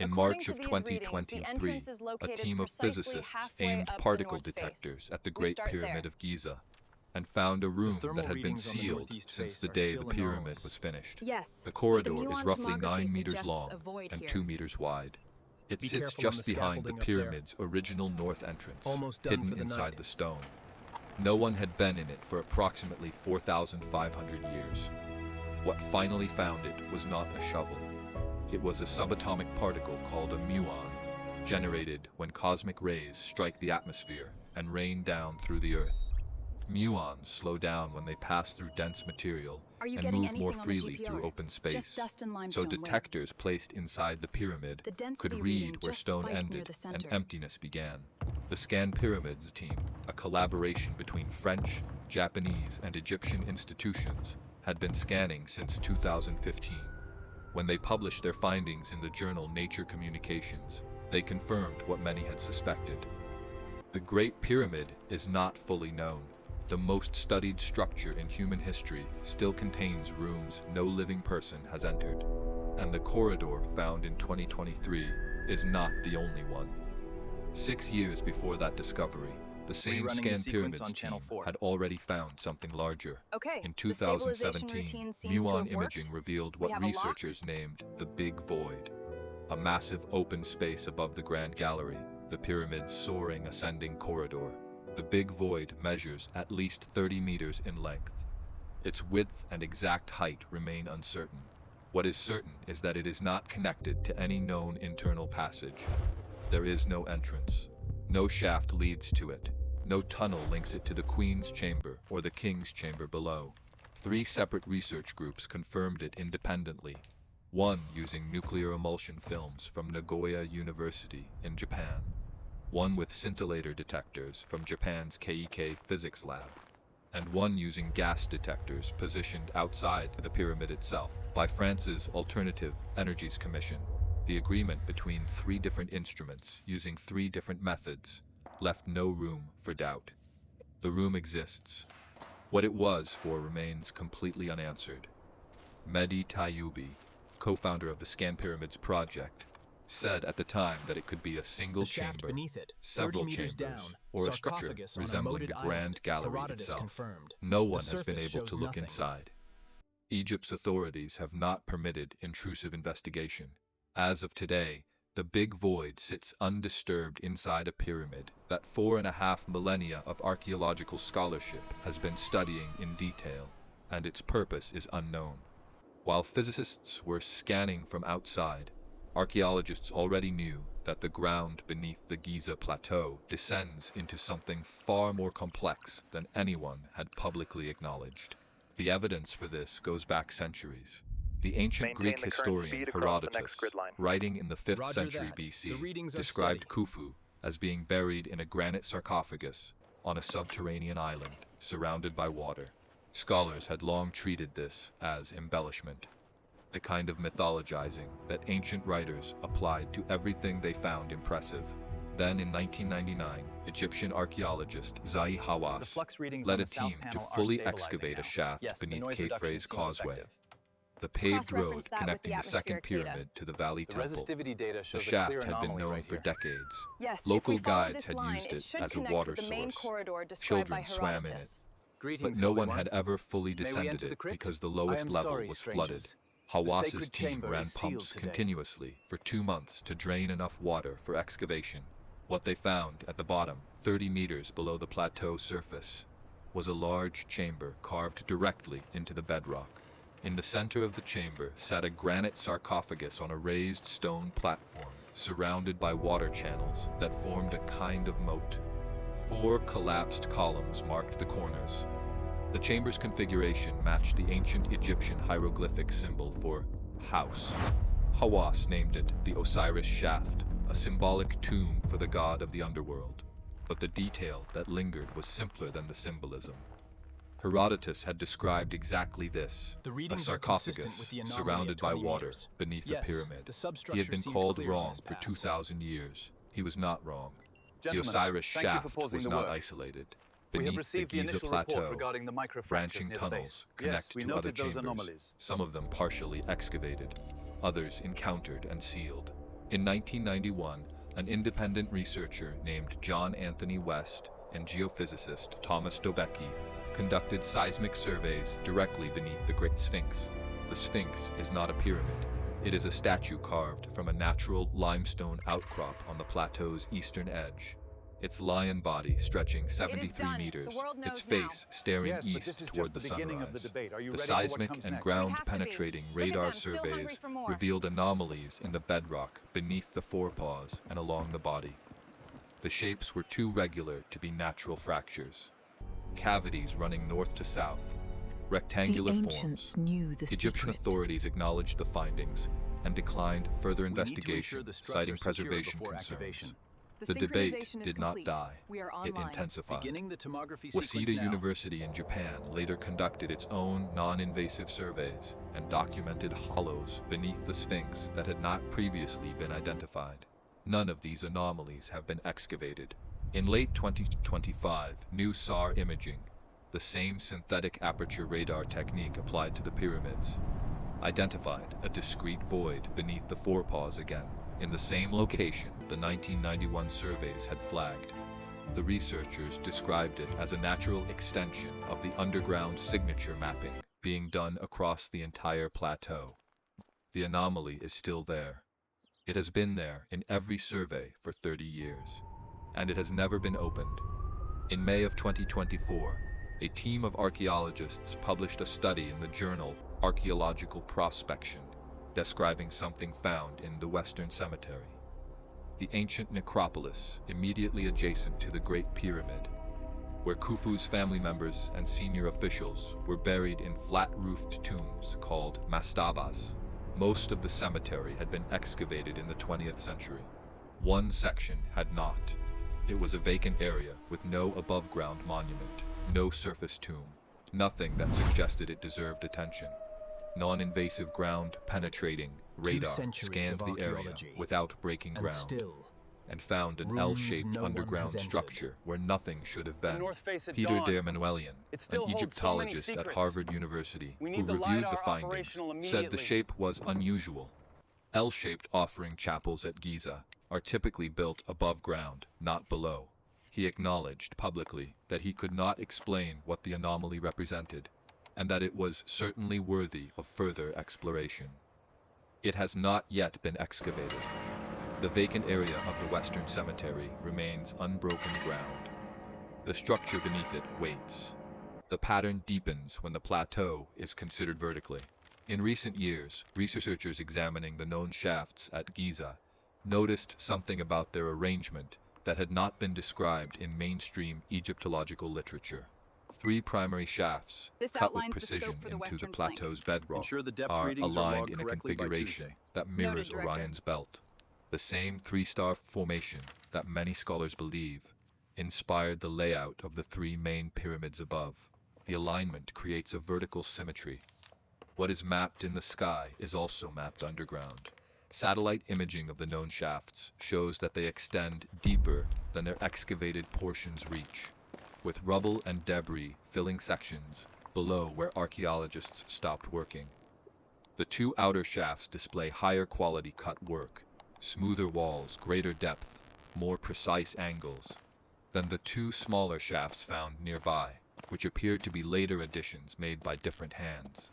In According March to of these readings, the 2023, entrance is a located team of precisely physicists halfway aimed up the particle north face. detectors at the We Great start Pyramid there. of Giza and found a room thermal that had been readings on the sealed northeast since face the are day the still pyramid anomalous. was finished. Yes, The but corridor the is muon roughly tomography 9 meters suggests long a void and here. 2 meters wide. It Be sits careful on just the behind the scaffolding up there. pyramid's original north entrance, Almost done hidden for the inside night. the stone. No one had been in it for approximately 4,500 years. What finally found it was not a shovel. It was a subatomic particle called a muon, generated when cosmic rays strike the atmosphere and rain down through the Earth. Muons slow down when they pass through dense material Are you and getting move more anything on the freely GPR? through open Just space, dust and so limestone wind. detectors placed inside the pyramid The density could reading read where just stone spiked near ended the and center. emptiness began. The ScanPyramids team, a collaboration between French, Japanese, and Egyptian institutions, had been scanning since 2015. When they published their findings in the journal Nature Communications, they confirmed what many had suspected. The Great Pyramid is not fully known. The most studied structure in human history still contains rooms no living person has entered, and the corridor found in 2023 is not the only one. 6 years before that discovery, the same Rerunning the sequence on ScanPyramids Channel team 4. had already found something larger. Okay, In the stabilization 2017, routine seems to muon have imaging worked. revealed We what have a lock? researchers named the Big Void, a massive open space above the Grand Gallery, the pyramid's soaring ascending corridor. The Big Void measures at least 30 meters in length. Its width and exact height remain uncertain. What is certain is that it is not connected to any known internal passage. There is no entrance. No shaft leads to it. No tunnel links it to the Queen's chamber or the King's chamber below. 3 separate research groups confirmed it independently. One using nuclear emulsion films from Nagoya University in Japan. One with scintillator detectors from Japan's KEK physics lab, and one using gas detectors positioned outside the pyramid itself by France's Alternative Energies Commission. The agreement between 3 different instruments using 3 different methods left no room for doubt. The room exists. What it was for remains completely unanswered. Mehdi Tayyoubi, co-founder of the ScanPyramids project, said at the time that it could be a single The shaft chamber, beneath it, 30 several meters chambers, down, or a structure sarcophagus on a resembling moated the Grand island. Gallery Herodotus itself. confirmed. No The one has been surface able to shows look nothing. inside. Egypt's authorities have not permitted intrusive investigation. As of today, the Big Void sits undisturbed inside a pyramid that 4.5 millennia of archaeological scholarship has been studying in detail, and its purpose is unknown. While physicists were scanning from outside, archaeologists already knew that the ground beneath the Giza Plateau descends into something far more complex than anyone had publicly acknowledged. The evidence for this goes back centuries. The ancient Maintain Greek the current historian speed across the next Herodotus, grid line. writing in the 5th Roger century that. The BC, readings are described steady. Khufu as being buried in a granite sarcophagus on a subterranean island surrounded by water. Scholars had long treated this as embellishment, the kind of mythologizing that ancient writers applied to everything they found impressive. Then in 1999, Egyptian archaeologist Zahi The Hawass flux readings led on a the south team to panel are fully stabilizing excavate a now. shaft Yes, the beneath noise reduction Khafre's seems causeway. effective. The paved Cross-reference road that with connecting the the second atmospheric data. pyramid to the Valley The Temple. resistivity data The shows a shaft clear had been anomaly known right for here. decades. Yes, Local if we follow guides this had line, used it should as a connect water with the main source. corridor described by Children swam in it. Herodotus. Greetings, But no Holy one had ever fully May we descended enter the it crypt? because the I lowest am level sorry, was strangers. flooded. The Hawass's sacred team chamber ran is sealed pumps today. continuously for 2 months to drain enough water for excavation. What they found at the bottom, 30 meters below the plateau surface, was a large chamber carved directly into the bedrock. In the center of the chamber sat a granite sarcophagus on a raised stone platform, surrounded by water channels that formed a kind of moat. 4 collapsed columns marked the corners. The chamber's configuration matched the ancient Egyptian hieroglyphic symbol for house. Hawass named it the Osiris Shaft, a symbolic tomb for the god of the underworld. But the detail that lingered was simpler than the symbolism. Herodotus had described exactly this, The a readings are consistent sarcophagus with the anomaly surrounded at by 20 water meters. beneath Yes, the pyramid. the He substructure had been seems called clear on wrong his for past. 2,000 years. He was not wrong. Gentlemen, the Osiris thank you for shaft pausing was the not work. isolated. We have Beneath received the the Giza initial report plateau, regarding the microfractures branching near the tunnels base. connect Yes, we to other noted those chambers, anomalies. some of them partially excavated, others encountered and sealed. In 1991, an independent researcher named John Anthony West and geophysicist Thomas Dobecki conducted seismic surveys directly beneath the Great Sphinx. The Sphinx is not a pyramid. It is a statue carved from a natural limestone outcrop on the plateau's eastern edge. Its lion body stretching 73 meters, its face staring east toward the sunrise. The seismic and ground-penetrating radar surveys revealed anomalies in the bedrock beneath the forepaws and along the body. The shapes were too regular to be natural fractures. Cavities running north to south, rectangular forms. Egyptian authorities acknowledged the findings and declined further investigation, citing preservation concerns. The debate did not die, it intensified. Waseda University in Japan later conducted its own non-invasive surveys and documented hollows beneath the Sphinx that had not previously been identified. None of these anomalies have been excavated. In late 2025, new SAR imaging, the same synthetic aperture radar technique applied to the pyramids, identified a discrete void beneath the forepaws again, in the same location the 1991 surveys had flagged. The researchers described it as a natural extension of the underground signature mapping being done across the entire plateau. The anomaly is still there. It has been there in every survey for 30 years, and it has never been opened. In May of 2024, a team of archaeologists published a study in the journal Archaeological Prospection, describing something found in the Western Cemetery, the ancient necropolis immediately adjacent to the Great Pyramid, where Khufu's family members and senior officials were buried in flat-roofed tombs called mastabas. Most of the cemetery had been excavated in the 20th century. One section had not. It was a vacant area with no above-ground monument, no surface tomb, nothing that suggested it deserved attention. Non-invasive ground-penetrating radar scanned the area without breaking ground and found an L-shaped underground structure where nothing should have been. Peter Dermanuelian, an Egyptologist at Harvard University who reviewed the findings, said the shape was unusual. L-shaped offering chapels at Giza are typically built above ground, not below. He acknowledged publicly that he could not explain what the anomaly represented, and that it was certainly worthy of further exploration. It has not yet been excavated. The vacant area of the Western Cemetery remains unbroken ground. The structure beneath it waits. The pattern deepens when the plateau is considered vertically. In recent years, researchers examining the known shafts at Giza noticed something about their arrangement that had not been described in mainstream Egyptological literature. Three primary shafts, cut with precision into the plateau's bedrock, are aligned in a configuration that mirrors Orion's belt. The same three-star formation that many scholars believe inspired the layout of the three main pyramids above. The alignment creates a vertical symmetry. What is mapped in the sky is also mapped underground. Satellite imaging of the known shafts shows that they extend deeper than their excavated portions reach, with rubble and debris filling sections below where archaeologists stopped working. The two outer shafts display higher quality cut work, smoother walls, greater depth, more precise angles, than the two smaller shafts found nearby, which appear to be later additions made by different hands.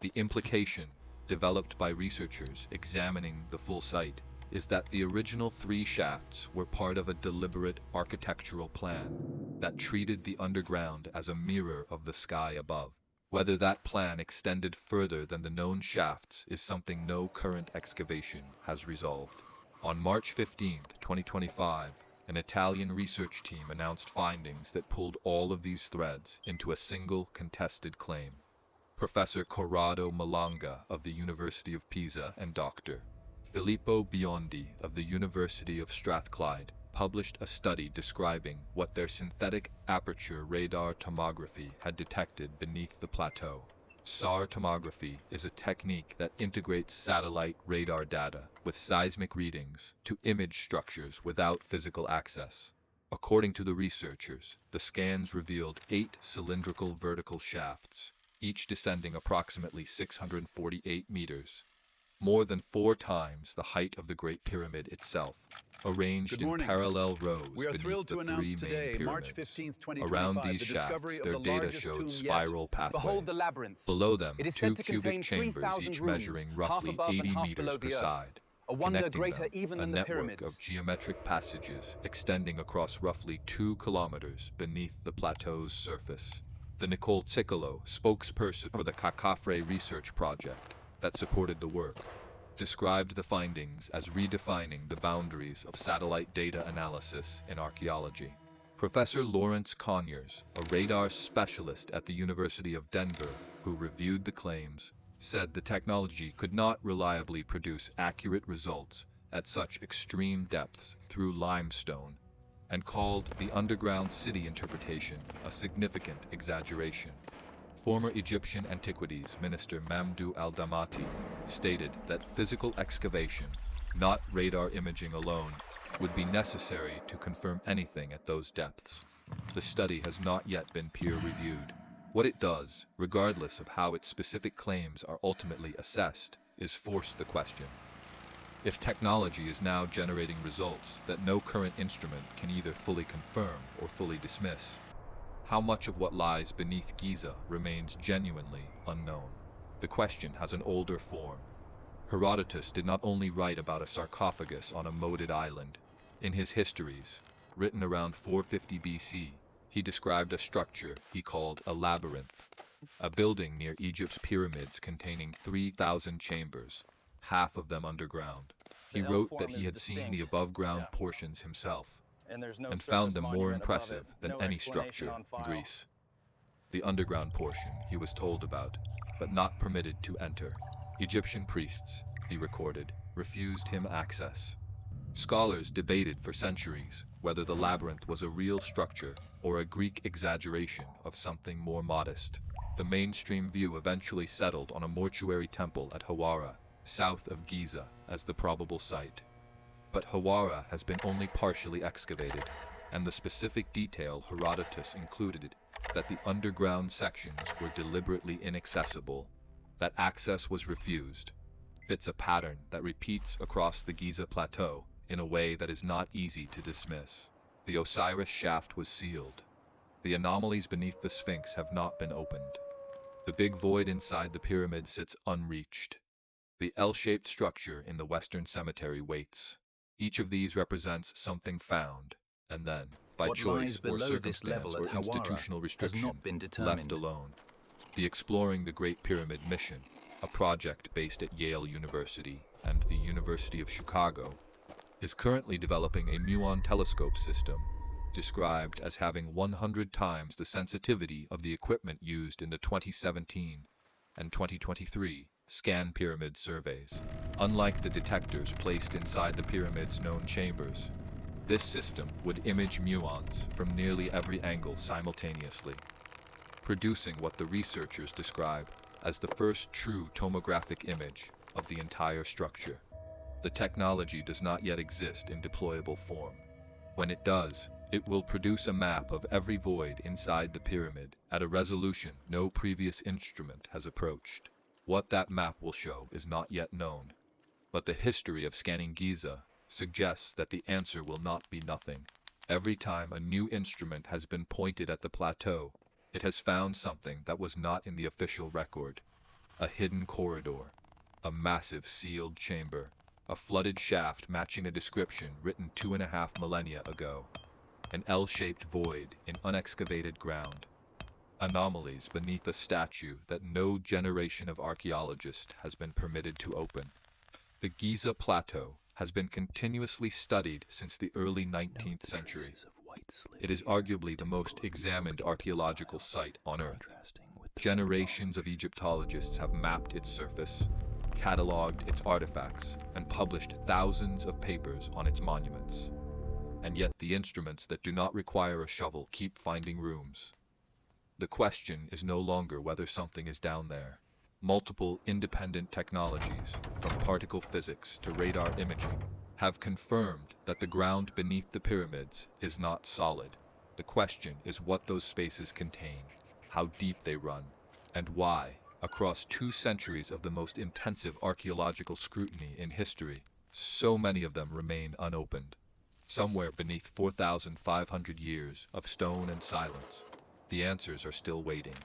The implication, developed by researchers examining the full site, is that the original three shafts were part of a deliberate architectural plan that treated the underground as a mirror of the sky above. Whether that plan extended further than the known shafts is something no current excavation has resolved. On March 15, 2025, an Italian research team announced findings that pulled all of these threads into a single contested claim. Professor Corrado Malanga of the University of Pisa and Dr. Filippo Biondi of the University of Strathclyde published a study describing what their synthetic aperture radar tomography had detected beneath the plateau. SAR tomography is a technique that integrates satellite radar data with seismic readings to image structures without physical access. According to the researchers, the scans revealed 8 cylindrical vertical shafts, each descending approximately 648 meters. more than 4 times the height of the Great Pyramid itself, arranged Good in morning. parallel rows We are beneath thrilled the to 3 announce main today, March pyramids. 15th, Around 2025, these the shafts, discovery of their the data largest showed tomb yet. spiral pathways. Behold the labyrinth. Below them, It is 2 said to cubic contain chambers, 3,000 each rooms, measuring half roughly above 80 and half meters below per the earth. side. A wonder Connecting greater them, even a than the network pyramids. of geometric passages extending across roughly 2 kilometers beneath the plateau's surface. The Nicole Cicolo, spokesperson for the Cacafre research project that supported the work, described the findings as redefining the boundaries of satellite data analysis in archaeology. Professor Lawrence Conyers, a radar specialist at the University of Denver, who reviewed the claims, said the technology could not reliably produce accurate results at such extreme depths through limestone, and called the underground city interpretation a significant exaggeration. Former Egyptian Antiquities Minister Mamdouh al-Damati stated that physical excavation, not radar imaging alone, would be necessary to confirm anything at those depths. The study has not yet been peer-reviewed. What it does, regardless of how its specific claims are ultimately assessed, is force the question. If technology is now generating results that no current instrument can either fully confirm or fully dismiss, how much of what lies beneath Giza remains genuinely unknown? The question has an older form. Herodotus did not only write about a sarcophagus on a moated island. In his histories, written around 450 BC, he described a structure he called a labyrinth, a building near Egypt's pyramids containing 3,000 chambers, half of them underground. He wrote that he had seen the above-ground portions himself, and found them more impressive than any structure in Greece. The underground portion he was told about, but not permitted to enter. Egyptian priests, he recorded, refused him access. Scholars debated for centuries whether the labyrinth was a real structure or a Greek exaggeration of something more modest. The mainstream view eventually settled on a mortuary temple at Hawara, south of Giza, as the probable site. But Hawara has been only partially excavated, and the specific detail Herodotus included that the underground sections were deliberately inaccessible, that access was refused, fits a pattern that repeats across the Giza plateau in a way that is not easy to dismiss. The Osiris shaft was sealed. The anomalies beneath the Sphinx have not been opened. The big void inside the pyramid sits unreached. The L-shaped structure in the Western Cemetery waits. Each of these represents something found, and then, by What choice lies or below this circumstance level or at Hawara institutional has restriction, not been determined. left alone. The Exploring the Great Pyramid mission, a project based at Yale University and the University of Chicago, is currently developing a muon telescope system, described as having 100 times the sensitivity of the equipment used in the 2017 and 2023 ScanPyramids surveys. Unlike the detectors placed inside the pyramid's known chambers, this system would image muons from nearly every angle simultaneously, producing what the researchers describe as the first true tomographic image of the entire structure. The technology does not yet exist in deployable form. When it does, it will produce a map of every void inside the pyramid at a resolution no previous instrument has approached. What that map will show is not yet known, but the history of scanning Giza suggests that the answer will not be nothing. Every time a new instrument has been pointed at the plateau, it has found something that was not in the official record. A hidden corridor, a massive sealed chamber, a flooded shaft matching a description written 2.5 millennia ago, an L-shaped void in unexcavated ground, anomalies beneath a statue that no generation of archaeologists has been permitted to open. The Giza Plateau has been continuously studied since the early 19th century. It is arguably the most examined archaeological site on Earth. Generations of Egyptologists have mapped its surface, cataloged its artifacts, and published thousands of papers on its monuments. And yet the instruments that do not require a shovel keep finding rooms. The question is no longer whether something is down there. Multiple independent technologies, from particle physics to radar imaging, have confirmed that the ground beneath the pyramids is not solid. The question is what those spaces contain, how deep they run, and why, across 2 centuries of the most intensive archaeological scrutiny in history, so many of them remain unopened. Somewhere beneath 4,500 years of stone and silence, the answers are still waiting.